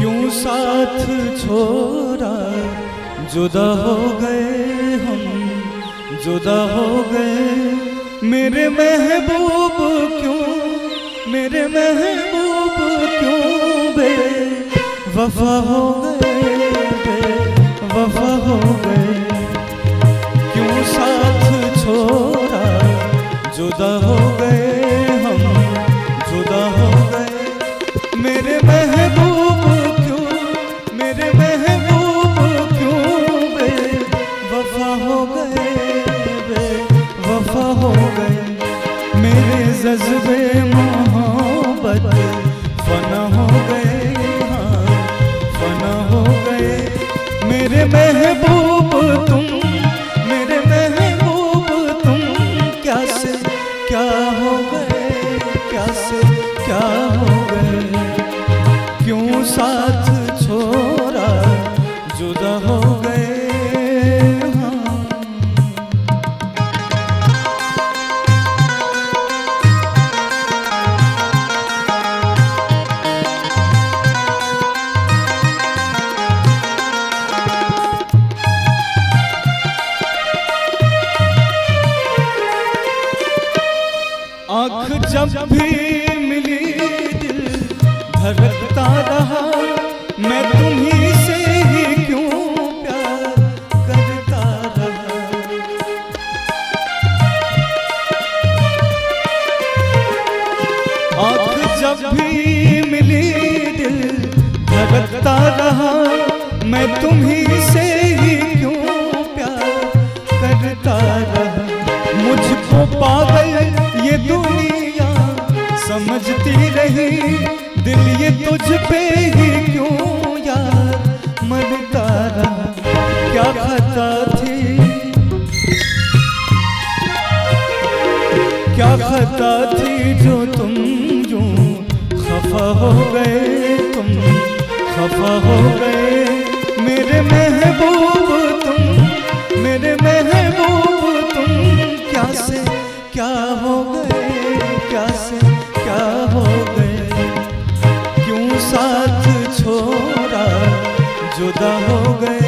क्यों साथ छोड़ा, जुदा हो गए हम, जुदा हो गए मेरे महबूब क्यों, मेरे महबूब क्यों बेवफा हो गए, बेवफा हो गए। क्यों साथ छोड़ा, जुदा हो गए हम, जुदा हो गए मेरे महबूब क्यों, मेरे महबूब क्यों बेवफा हो गए, बेवफा हो गए। मेरे जज्बे मोहब्बत फना हो गए, हाँ फना हो गए मेरे महबूब तुम, मेरे महबूब तुम क्या से क्या हो गए, क्या से क्या हो गए। क्यों साथ छोड़ा, जुदा हो गए आँख जब भी मिली दिल धड़कता रहा, मैं तुम्हीं से ही क्यों प्यार करता रहा। आँख जब भी मिली दिल धड़कता रहा, मैं तुम्हीं से ही क्यों प्यार करता रहा। मुझको पागल ये दुनिया समझती रही, दिल ये तुझ पे ही क्यों यार मरता रहा। क्या खता थी, क्या खता थी जो तुम यूं खफा हो गए, तुम खफा हो गए मेरे महबूब तुम, मेरे महबूब तुम क्या से क्या हो गए, क्या से क्या हो गए। क्यों साथ छोड़ा, जुदा हो गए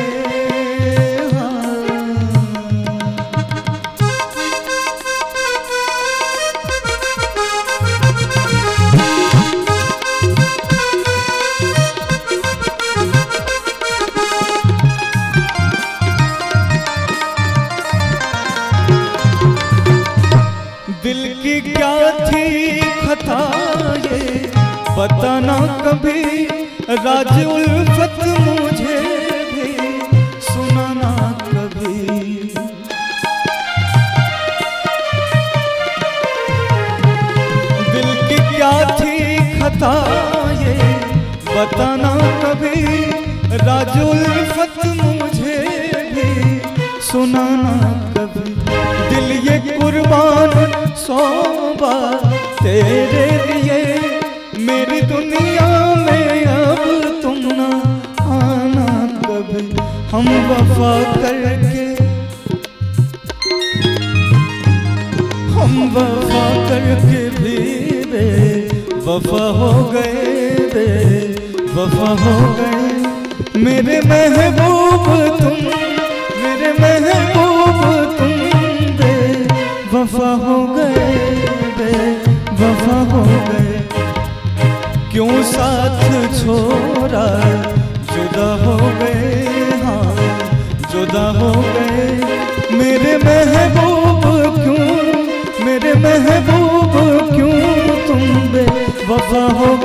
दिल की क्या थी खता ये बताना कभी, राज उल्फत मुझे भी सुनाना कभी। दिल की क्या थी खता ये बताना कभी, राज उल्फत मुझे भी सुनाना कभी। दिल ये कुर्बान सौंपा तेरे लिए, मेरी दुनिया में अब तुम ना आना कभी। हम वफा करके, हम वफा करके भी बेवफा हो गए, बेवफा हो गए मेरे महबूब तुम, मेरे महबूब तुम बेवफा हो गए, बेवफा हो गए। क्यों साथ छोड़ा, जुदा हो गए, हाँ जुदा हो गए मेरे महबूब क्यों, मेरे महबूब क्यों तुम बेवफा हो